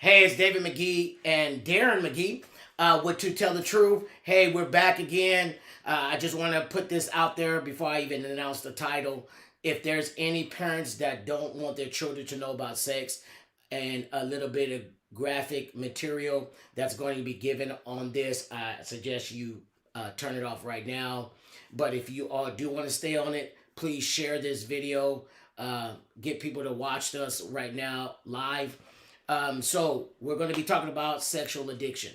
Hey, it's David McGee and Darren McGee with To Tell the Truth. Hey, we're back again. I just want to put this out there before I even announce the title. If there's any parents that don't want their children to know about sex and a little bit of graphic material that's going to be given on this, I suggest you turn it off right now. But if you all do want to stay on it, please share this video. Get people to watch us right now live. So we're going to be talking about sexual addiction.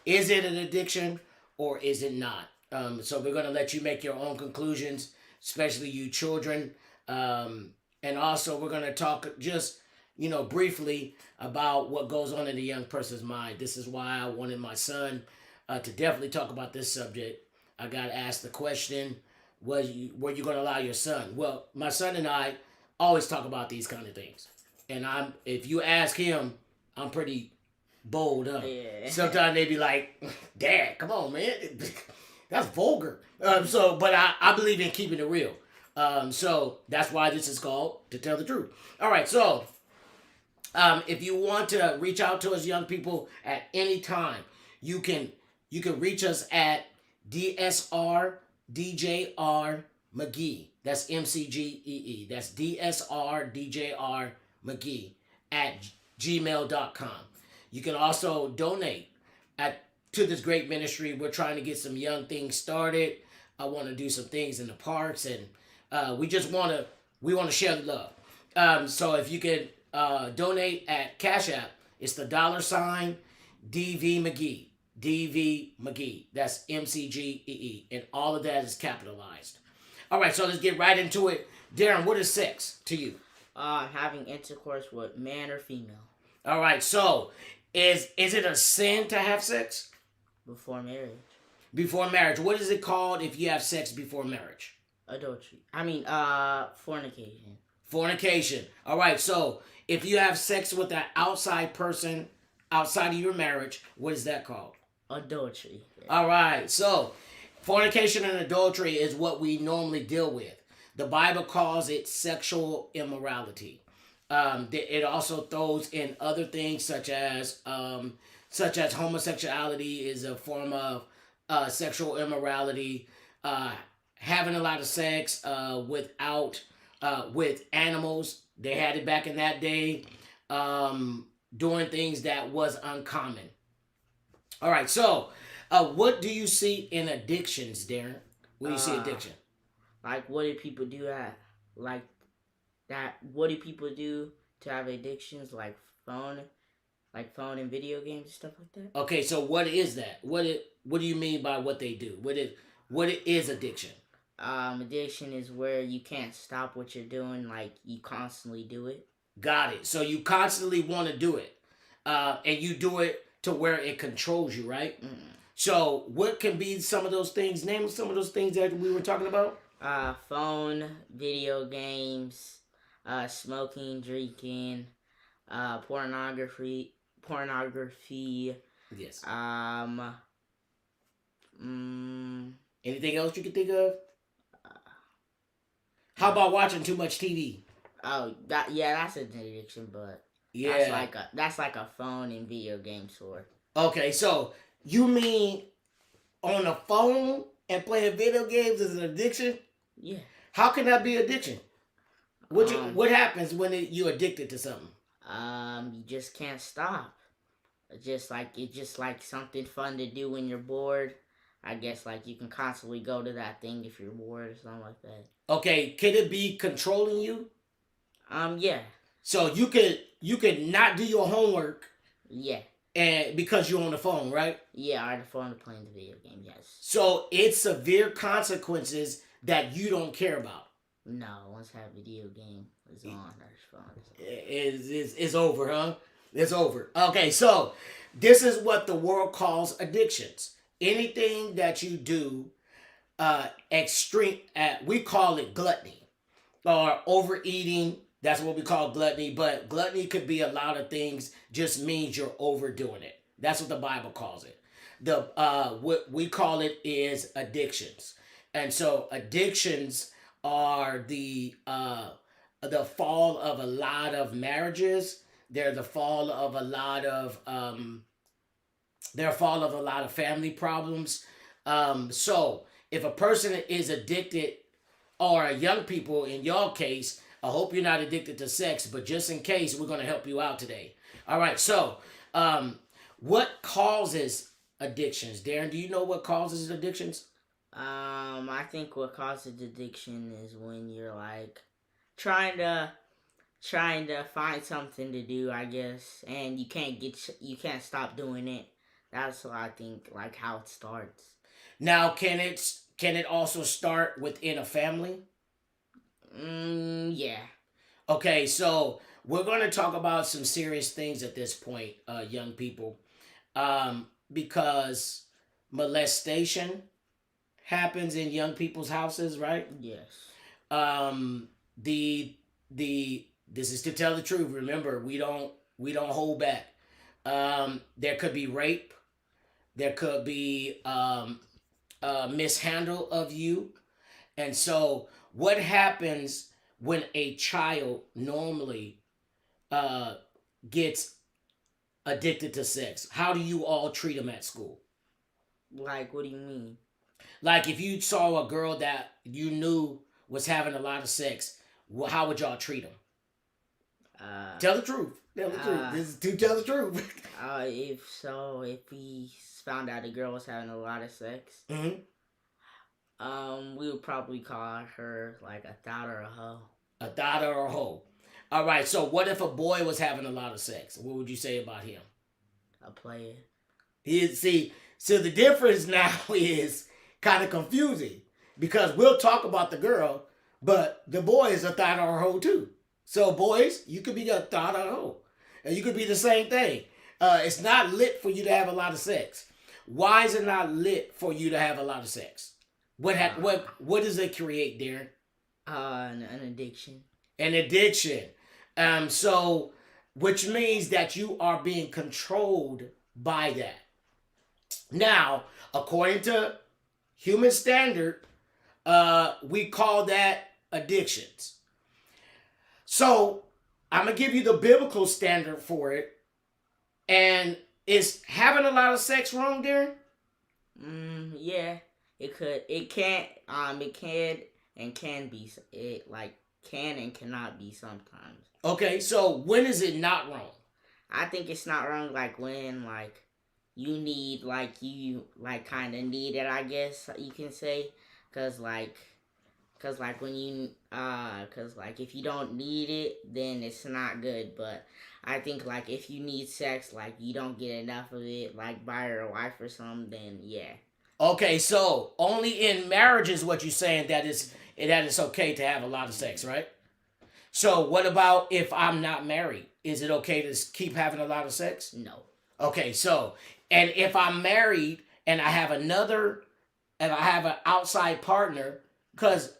Is it an addiction or is it not? So we're going to let you make your own conclusions, especially you children. And also we're going to talk just, briefly about what goes on in a young person's mind. This is why I wanted my son to definitely talk about this subject. I got asked the question, were you going to allow your son? Well, my son and I always talk about these kind of things. And if you ask him, I'm pretty bold, huh? Yeah. Sometimes they be like, Dad, come on, man. That's vulgar. But I believe in keeping it real. So that's why this is called To Tell the Truth. All right, so if you want to reach out to us young people at any time, you can reach us at DSR DJR McGee. That's MCGEE. That's DSR DJR McGee at gmail.com. You can also donate to this great ministry. We're trying to get some young things started. I want to do some things in the parks, and we want to share the love. So if you can donate at Cash App, it's the $ DV McGee. DV McGee. That's MCGEE. And all of that is capitalized. All right, so let's get right into it. Darren, what is sex to you? Having intercourse with man or female. All right, so is it a sin to have sex? Before marriage. Before marriage. What is it called if you have sex before marriage? Adultery. Fornication. Fornication. All right, so if you have sex with an outside person outside of your marriage, what is that called? Adultery. All right, so fornication and adultery is what we normally deal with. The Bible calls it sexual immorality. It also throws in other things such as homosexuality is a form of sexual immorality. Having a lot of sex with animals. They had it back in that day. Doing things that was uncommon. All right, so what do you see in addictions, Darren? What do you see addiction? Like, what do people do what do people do to have addictions, like phone and video games and stuff like that? Okay, so what is that? What do you mean by what they do? What is addiction? Addiction is where you can't stop what you're doing, like you constantly do it. Got it. So you constantly want to do it, and you do it to where it controls you, right? Mm. So what can be some of those things? Name some of those things that we were talking about. Phone, video games, smoking, drinking, pornography. Yes. Anything else you can think of? How about watching too much TV? Oh, that's an addiction, but yeah, that's like a phone and video game sort. Okay, so you mean on the phone and playing video games is an addiction? Yeah. How can that be addiction? What happens when you're addicted to something? You just can't stop. It's just like something fun to do when you're bored. I guess like you can constantly go to that thing if you're bored or something like that. Okay, can it be controlling you? Yeah. So you could not do your homework. Yeah. And because you're on the phone, right? Yeah, on the phone to playing the video game, yes. So it's severe consequences that you don't care about. No, once that video game is on, there's phone. It's over, huh? It's over. Okay, so this is what the world calls addictions. Anything that you do extreme, we call it gluttony or overeating. That's what we call gluttony. But gluttony could be a lot of things. Just means you're overdoing it. That's what the Bible calls it. What we call it is addictions. And so addictions are the fall of a lot of marriages They're the fall of a lot of they're a fall of a lot of family problems. So if a person is addicted, or young people in your case, I hope you're not addicted to sex, but just in case, we're going to help you out today. All right. So, what causes addictions, Darren? Do you know what causes addictions? I think what causes addiction is when you're like trying to find something to do, I guess, and you can't stop doing it. That's what I think, like how it starts. Now, can it also start within a family? Yeah. Okay, so we're going to talk about some serious things at this point, young people, because molestation happens in young people's houses, right? Yes. Um, the the this is to tell the truth. Remember, we don't hold back. There could be rape. There could be mishandle of you. And so, what happens when a child normally uh, gets addicted to sex? How do you all treat them at school? Like, what do you mean? Like, if you saw a girl that you knew was having a lot of sex, how would y'all treat them? Uh, Tell the truth. Tell the truth. uh, This is to tell the truth. if we found out a girl was having a lot of sex, hmm we would probably call her like a thought or a hoe. A daughter or a hoe. All right. So, what if a boy was having a lot of sex? What would you say about him? A player. See, so the difference now is kind of confusing because we'll talk about the girl, but the boy is a thought or a hoe too. So boys, you could be a thought or a hoe, and you could be the same thing. It's not lit for you to have a lot of sex. Why is it not lit for you to have a lot of sex? What does it create, Darren? An addiction. An addiction. So which means that you are being controlled by that. Now, according to human standard, we call that addictions. So I'm gonna give you the biblical standard for it. And is having a lot of sex wrong, Darren? Yeah. It could. It can't. It can and can be. It like can and cannot be sometimes. Okay, so when is it not wrong? I think it's not wrong. Like when you like kind of need it. I guess you can say, cause like when you cause like if you don't need it, then it's not good. But I think like if you need sex, like you don't get enough of it, like by your wife or something, then yeah. Okay, so only in marriage is what you're saying that it's okay to have a lot of sex, right? So what about if I'm not married? Is it okay to keep having a lot of sex? No. Okay, so and if I'm married and and I have an outside partner, because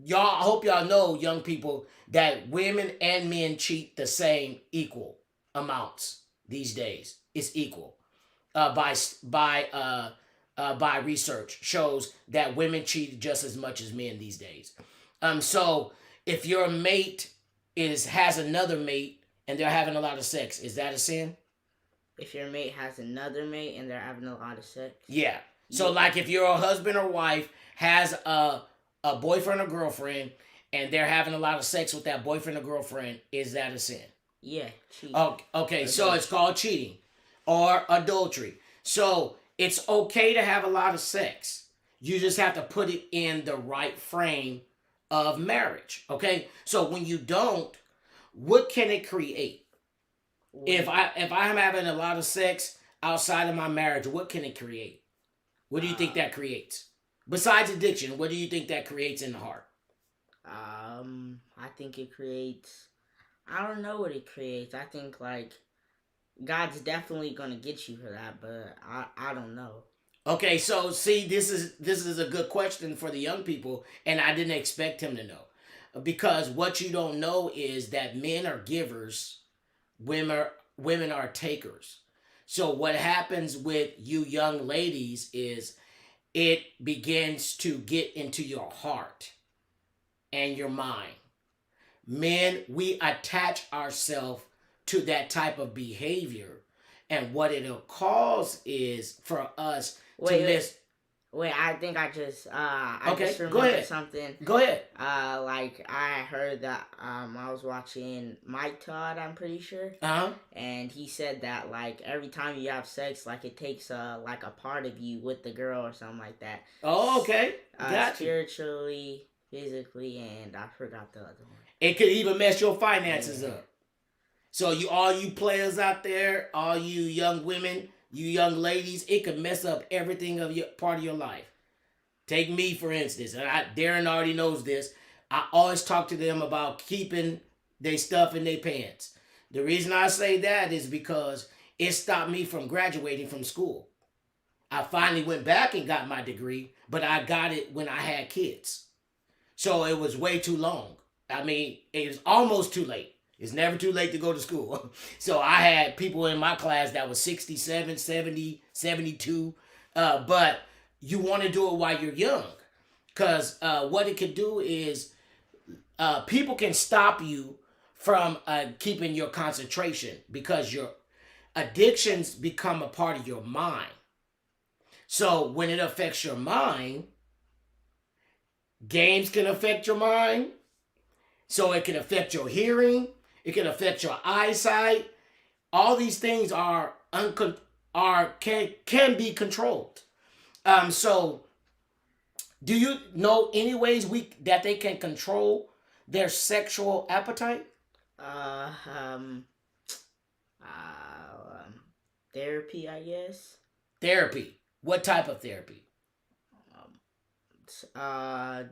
y'all, I hope y'all know, young people, that women and men cheat the same equal amounts these days. It's equal. By research shows that women cheat just as much as men these days. So if your mate has another mate and they're having a lot of sex, is that a sin? If your mate has another mate and they're having a lot of sex. Yeah. So like if your husband or wife has a boyfriend or girlfriend and they're having a lot of sex with that boyfriend or girlfriend, is that a sin? Yeah, cheating. Oh, okay, so it's called cheating or adultery. So it's okay to have a lot of sex. You just have to put it in the right frame of marriage. Okay? So when you don't, what can it create? If I'm having a lot of sex outside of my marriage, what can it create? What do you think that creates? Besides addiction, what do you think that creates in the heart? I think it creates. I don't know what it creates. I think like God's definitely gonna get you for that, but I don't know. Okay, so see, this is a good question for the young people, and I didn't expect him to know, because what you don't know is that men are givers, women are takers. So what happens with you young ladies is it begins to get into your heart and your mind. Men, we attach ourselves to that type of behavior. And what it'll cause is for us to miss. Wait, I think I just Okay, just go remembered ahead. something. Go ahead. Like I heard that I was watching Mike Todd, I'm pretty sure. Uh-huh. And he said that like every time you have sex, like it takes like a part of you with the girl or something like that. Oh, okay. Got you. Spiritually, physically, and I forgot the other one. It could even mess your finances up. So all you players out there, all you young women, you young ladies, it could mess up everything of your part of your life. Take me for instance, and Darren already knows this. I always talk to them about keeping their stuff in their pants. The reason I say that is because it stopped me from graduating from school. I finally went back and got my degree, but I got it when I had kids. So it was way too long. I mean, it was almost too late. It's never too late to go to school. So I had people in my class that was 67, 70, 72. But you want to do it while you're young. Because what it could do is people can stop you from keeping your concentration because your addictions become a part of your mind. So when it affects your mind, games can affect your mind. So it can affect your hearing. It can affect your eyesight. All these things can be controlled. So do you know any ways that they can control their sexual appetite? Therapy, I guess. Therapy. What type of therapy?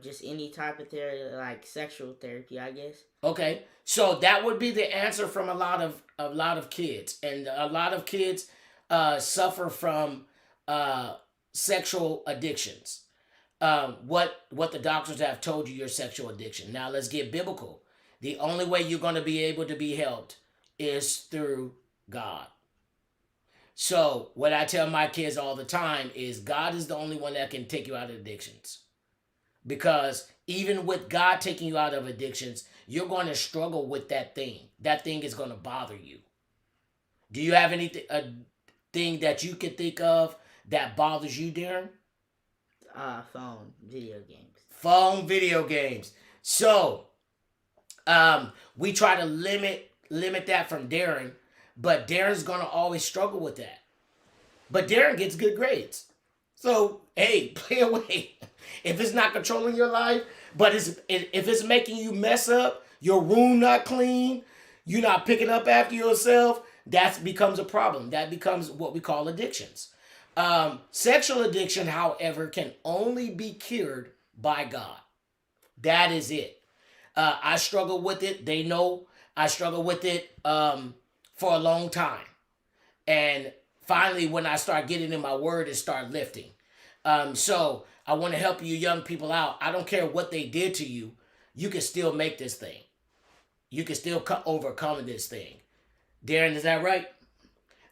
Just any type of therapy, like sexual therapy, I guess. Okay, so that would be the answer from a lot of kids, and a lot of kids suffer from sexual addictions. What the doctors have told you your sexual addiction. Now let's get biblical. The only way you're going to be able to be helped is through God. So what I tell my kids all the time is God is the only one that can take you out of addictions. Because even with God taking you out of addictions, you're going to struggle with that thing. That thing is going to bother you. Do you have anything thing that you can think of that bothers you, Darren? Phone video games. Phone video games. So, we try to limit that from Darren, but Darren's going to always struggle with that. But Darren gets good grades. So, hey, play away. If it's not controlling your life, but if it's making you mess up, your room not clean, you're not picking up after yourself, that becomes a problem. That becomes what we call addictions. Sexual addiction, however, can only be cured by God. That is it. I struggle with it. They know I struggle with it for a long time. And finally, when I start getting in my word, it start lifting. So I want to help you young people out. I don't care what they did to you. You can still make this thing. You can still overcome this thing. Darren, is that right?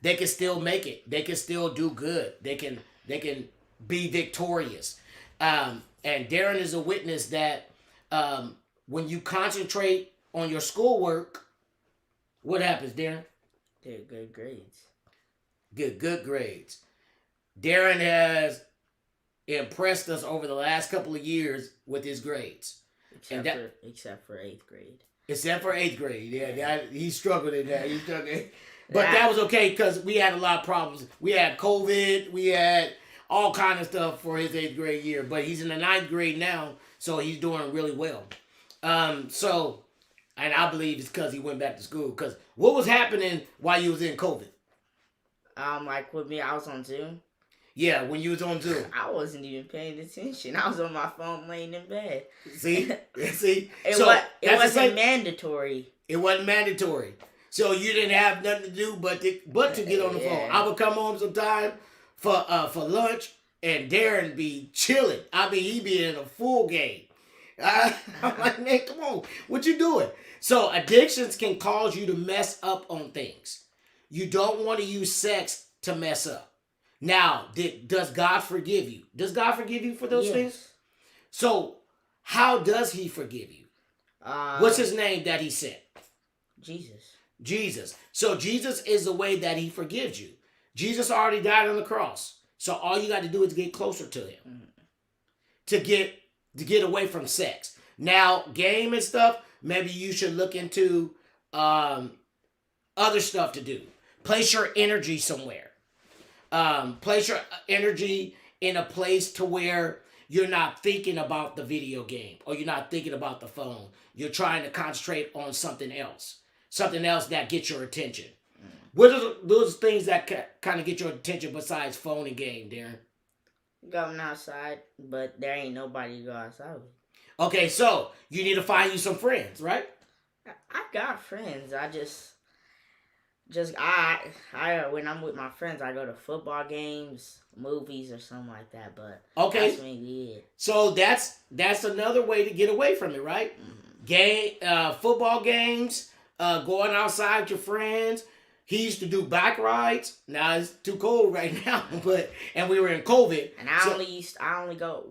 They can still make it. They can still do good. They can be victorious. And Darren is a witness that when you concentrate on your schoolwork, what happens, Darren? Get good grades. Get good grades. Darren has impressed us over the last couple of years with his grades. Except for 8th grade. Except for 8th grade. Yeah, he struggled in that. But that was okay because we had a lot of problems. We had COVID. We had all kind of stuff for his 8th grade year. But he's in the 9th grade now, so he's doing really well. And I believe it's because he went back to school. Because what was happening while you was in COVID? Like with me, I was on Zoom. Yeah, when you was on Zoom. I wasn't even paying attention. I was on my phone laying in bed. See? It wasn't mandatory. It wasn't mandatory. So you didn't have nothing to do but to get on the phone. I would come home sometime for lunch and Darren be chilling. I mean, he be in a full game. I'm like, man, come on. What you doing? So addictions can cause you to mess up on things. You don't want to use sex to mess up. Now, does God forgive you? Does God forgive you for those things? So, how does he forgive you? What's his name that he sent? Jesus. Jesus. So Jesus is the way that he forgives you. Jesus already died on the cross. So all you got to do is get closer to him to get away from sex. Now, game and stuff, maybe you should look into other stuff to do. Place your energy somewhere. Place your energy in a place to where you're not thinking about the video game or you're not thinking about the phone. You're trying to concentrate on something else. Something else that gets your attention. What are those things that kind of get your attention besides phone and game, Darren? Going outside, but there ain't nobody to go outside with. Okay, so you need to find you some friends, right? I got friends. When I'm with my friends, I go to football games, movies, or something like that. But okay, that's mainly it. So that's another way to get away from it, right? Football games, going outside with your friends. He used to do bike rides. Now it's too cold right now, and we were in COVID. And I only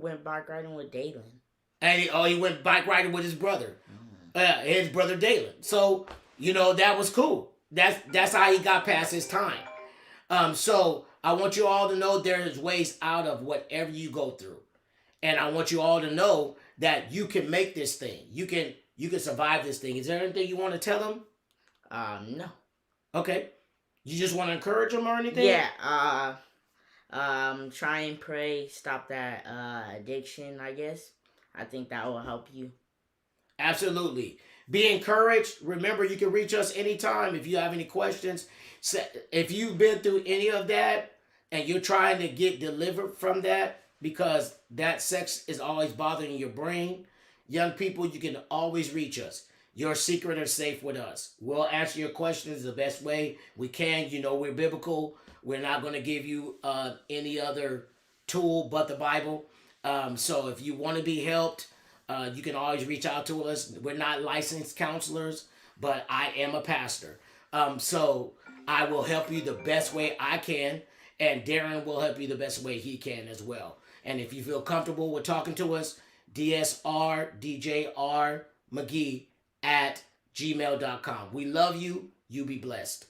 went bike riding with Dalen. And he went bike riding with his brother, his brother Dalen. So that was cool. That's how he got past his time. So I want you all to know there's ways out of whatever you go through, and I want you all to know that you can make this thing. You can survive this thing. Is there anything you want to tell them? No. Okay. You just want to encourage them or anything? Yeah. Try and pray. Stop that addiction, I guess. I think that will help you. Absolutely. Be encouraged. Remember, you can reach us anytime if you have any questions. If you've been through any of that and you're trying to get delivered from that because that sex is always bothering your brain, young people, you can always reach us. Your secret is safe with us. We'll answer your questions the best way we can. We're biblical. We're not going to give you any other tool but the Bible. So if you want to be helped, you can always reach out to us. We're not licensed counselors, but I am a pastor. So I will help you the best way I can, and Darren will help you the best way he can as well. And if you feel comfortable with talking to us, DSRDJRMcGee@gmail.com. We love you. You be blessed.